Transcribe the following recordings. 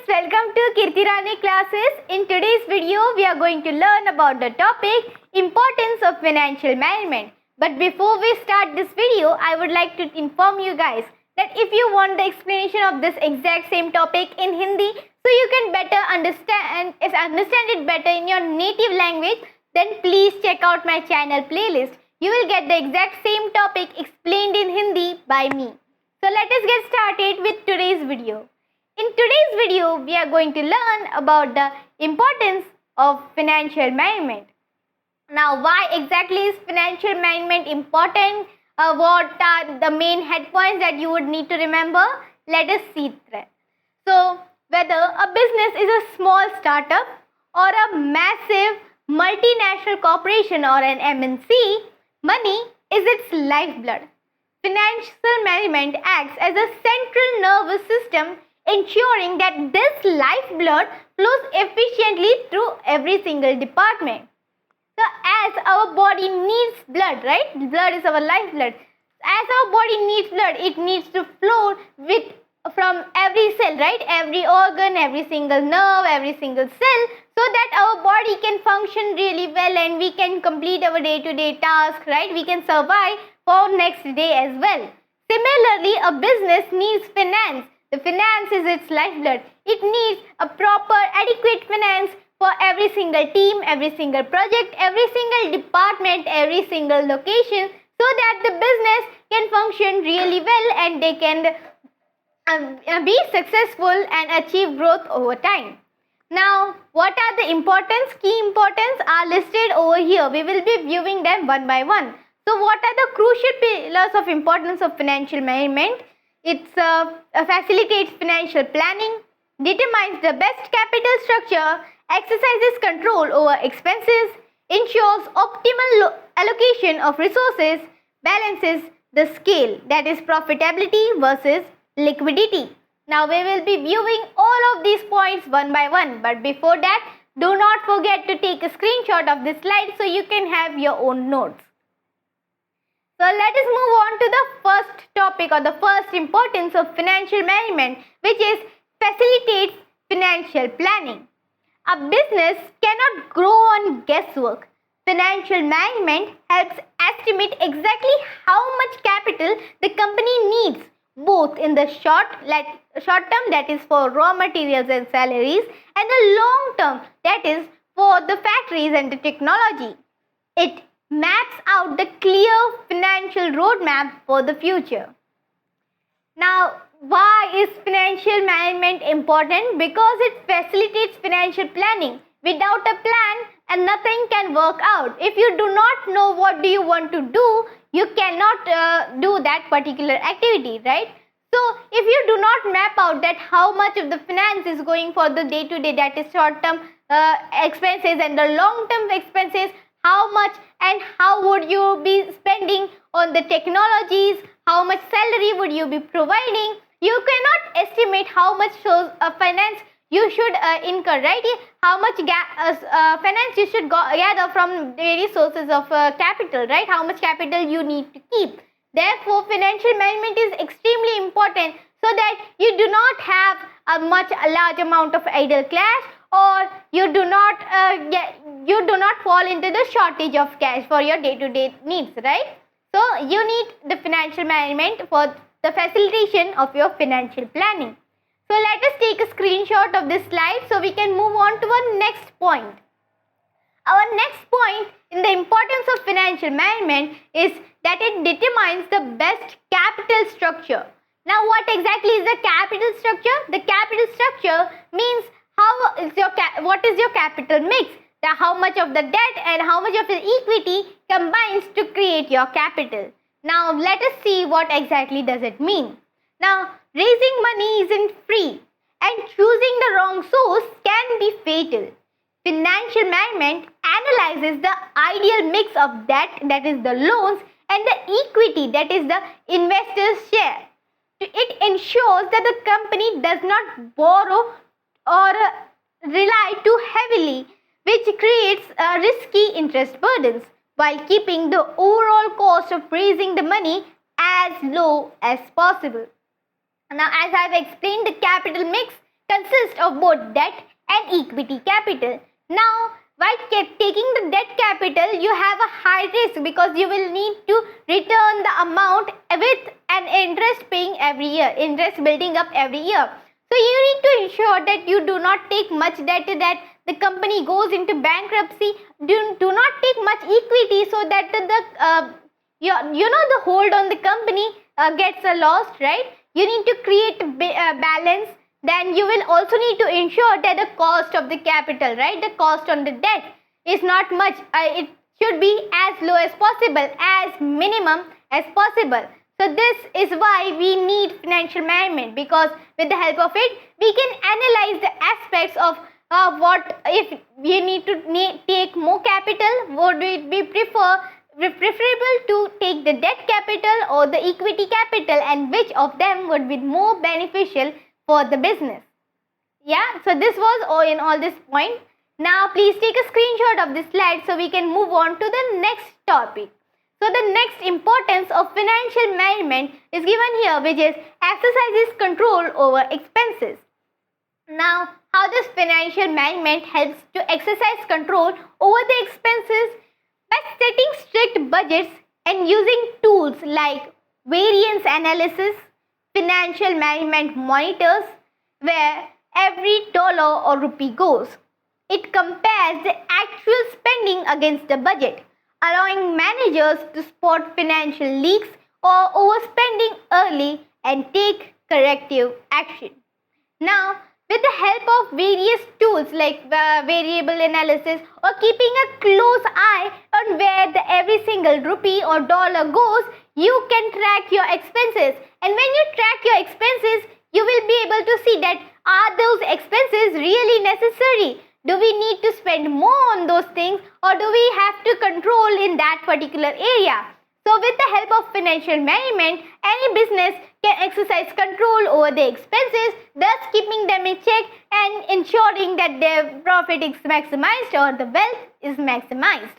welcome to Kirti Rane classes. In today's video, we are going to learn about the topic importance of financial management. But before we start this video, I would like to inform you guys that if you want the explanation of this exact same topic in Hindi, so you can better understand it better in your native language, then please check out my channel playlist. You will get the exact same topic explained in Hindi by me. So let us get started with today's video. In today's video, we are going to learn about the importance of financial management. Now, why exactly is financial management important? What are the main head points that you would need to remember? Let us see that. So, whether a business is a small startup or a massive multinational corporation or an MNC, money is its lifeblood. Financial management acts as a central nervous system, ensuring that this lifeblood flows efficiently through every single department. So as our body needs blood, right? Blood is our lifeblood. As our body needs blood, it needs to flow from every cell, right? Every organ, every single nerve, every single cell, so that our body can function really well and we can complete our day-to-day tasks, right? We can survive for next day as well. Similarly, a business needs finance. The finance is its lifeblood. It needs a proper, adequate finance for every single team, every single project, every single department, every single location, so that the business can function really well and they can be successful and achieve growth over time. Now, what are the key importance are listed over here. We will be viewing them one by one. So, what are the crucial pillars of importance of financial management? It facilitates financial planning, determines the best capital structure, exercises control over expenses, ensures optimal allocation of resources, balances the scale, that is profitability versus liquidity. Now we will be viewing all of these points one by one, but before that, do not forget to take a screenshot of this slide so you can have your own notes. So let us move on to the first topic or the first importance of financial management, which is facilitates financial planning. A business cannot grow on guesswork. Financial management helps estimate exactly how much capital the company needs, both in the short term, that is for raw materials and salaries, and the long term, that is for the factories and the technology. It maps out the clear financial roadmap for the future. Now, why is financial management important? Because it facilitates financial planning. Without a plan, and nothing can work out. If you do not know what do you want to do, you cannot do that particular activity, right? So, if you do not map out that how much of the finance is going for the day-to-day, that is short-term expenses and the long-term expenses, how much and how would you be spending on the technologies, how much salary would you be providing, you cannot estimate how much finance you should incur, right? How much finance you should gather from various sources of capital, right? How much capital you need to keep. Therefore, financial management is extremely important so that you do not have a large amount of idle cash, or you do not fall into the shortage of cash for your day-to-day needs, right? So you need the financial management for the facilitation of your financial planning. So let us take a screenshot of this slide so we can move on to our next point. Our next point in the importance of financial management is that it determines the best capital structure. Now, what exactly is the capital structure? The capital structure means what is your capital mix? How much of the debt and how much of the equity combines to create your capital. Now, let us see what exactly does it mean. Now, raising money isn't free, and choosing the wrong source can be fatal. Financial management analyzes the ideal mix of debt, that is the loans, and the equity, that is the investor's share. It ensures that the company does not borrow or rely too heavily, which creates risky interest burdens, while keeping the overall cost of raising the money as low as possible. Now, as I have explained, the capital mix consists of both debt and equity capital. Now, while taking the debt capital, you have a high risk because you will need to return the amount with an interest paying every year, interest building up every year. So you need to ensure that you do not take much debt, that the company goes into bankruptcy. Do not take much equity so that the hold on the company gets lost, right? You need to create a balance. Then you will also need to ensure that the cost of the capital, right, the cost on the debt is not much. It should be as low as possible, as minimum as possible. So this is why we need financial management, because with the help of it, we can analyze the aspects of what if we need to take more capital, would it be preferable to take the debt capital or the equity capital, and which of them would be more beneficial for the business. Yeah, so this was all this point. Now please take a screenshot of this slide so we can move on to the next topic. So the next importance of financial management is given here, which is exercises control over expenses. Now, how does financial management helps to exercise control over the expenses? By setting strict budgets and using tools like variance analysis, financial management monitors, where every dollar or rupee goes. It compares the actual spending against the budget, allowing managers to spot financial leaks or overspending early and take corrective action. Now, with the help of various tools like variable analysis or keeping a close eye on where every single rupee or dollar goes, you can track your expenses. And when you track your expenses, you will be able to see that are those expenses really necessary? Do we need to spend more on those things, or do we have to control in that particular area? So with the help of financial management, any business can exercise control over the expenses, thus keeping them in check and ensuring that their profit is maximized or the wealth is maximized.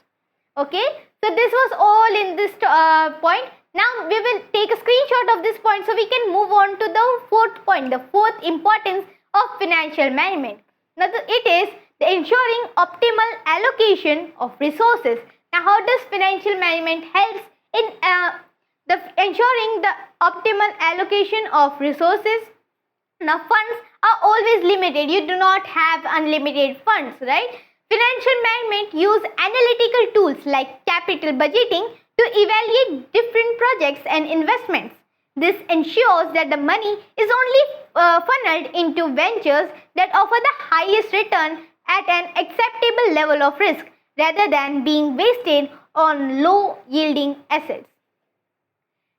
Okay, so this was all in this point. Now we will take a screenshot of this point so we can move on to the fourth point, the fourth importance of financial management. Now it is the ensuring optimal allocation of resources. Now how does financial management helps in ensuring the optimal allocation of resources? Now funds are always limited. You do not have unlimited funds, right? Financial management use analytical tools like capital budgeting to evaluate different projects and investments. This ensures that the money is only funneled into ventures that offer the highest return at an acceptable level of risk, rather than being wasted on low yielding assets.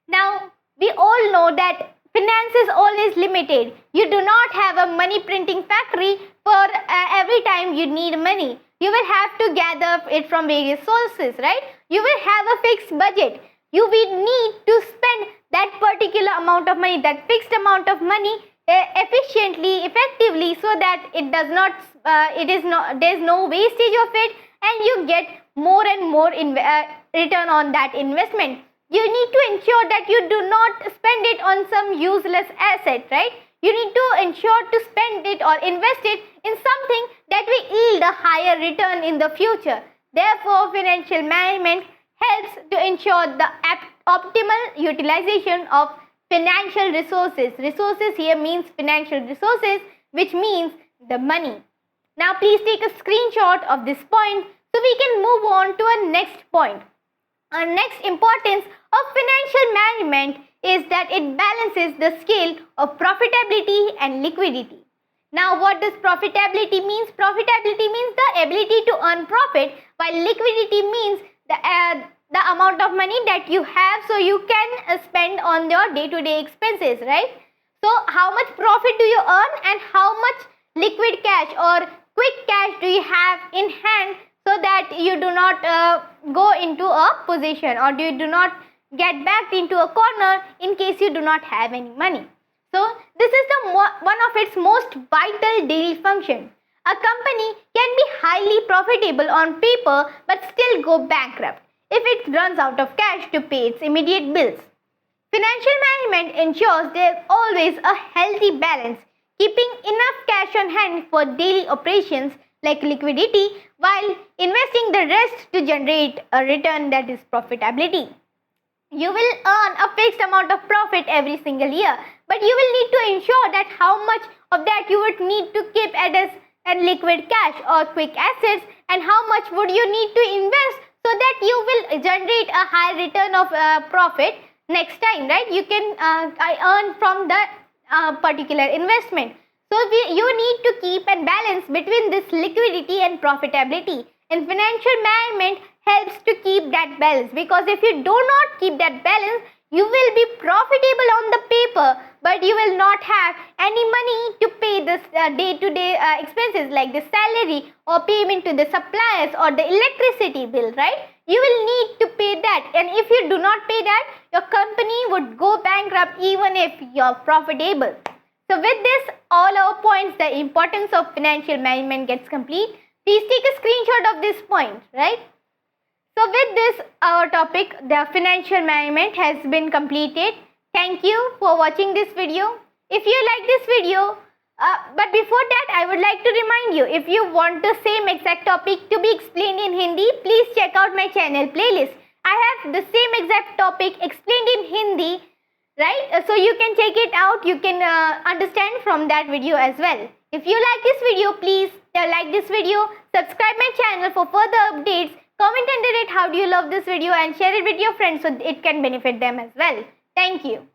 Now, we all know that finance is always limited. You do not have a money printing factory for every time you need money. You will have to gather it from various sources, right? You will have a fixed budget. You will need to spend that particular amount of money, that fixed amount of money efficiently, effectively, so that it does not, there's no wastage of it, and you get more and more return on that investment. You need to ensure that you do not spend it on some useless asset, right? You need to ensure to spend it or invest it in something that will yield a higher return in the future. Therefore, financial management helps to ensure the optimal utilization of financial resources. Resources here means financial resources, which means the money. Now, please take a screenshot of this point so we can move on to our next point. Our next importance of financial management is that it balances the scale of profitability and liquidity. Now, what does profitability means? Profitability means the ability to earn profit, while liquidity means the amount of money that you have so you can spend on your day-to-day expenses, right? So, how much profit do you earn and how much liquid cash or quick cash do you have in hand, so that you do not go into a position or you do not get backed into a corner in case you do not have any money. So this is one of its most vital daily function. A company can be highly profitable on paper but still go bankrupt if it runs out of cash to pay its immediate bills. Financial management ensures there is always a healthy balance, keeping enough cash on hand for daily operations like liquidity, while investing the rest to generate a return, that is profitability. You will earn a fixed amount of profit every single year, but you will need to ensure that how much of that you would need to keep as liquid cash or quick assets, and how much would you need to invest so that you will generate a high return of profit next time, right? You can earn from the particular investment. So you need to keep and balance between this liquidity and profitability. And financial management helps to keep that balance, because if you do not keep that balance, you will be profitable on the paper, but you will not have any money to pay this day-to-day expenses like the salary or payment to the suppliers or the electricity bill, right? You will need to pay that, and if you do not pay that, your company would go bankrupt even if you're profitable. So with this, all our points, the importance of financial management gets complete. Please take a screenshot of this point, right? So with this, our topic, the financial management, has been completed. Thank you for watching this video. If you like this video, but before that, I would like to remind you, if you want the same exact topic to be explained in Hindi, please check out my channel playlist. I have the same exact topic explained in Hindi, right? So you can check it out. You can understand from that video as well. If you like this video, please like this video, subscribe my channel for further updates, comment under it how do you love this video, and share it with your friends so it can benefit them as well. Thank you.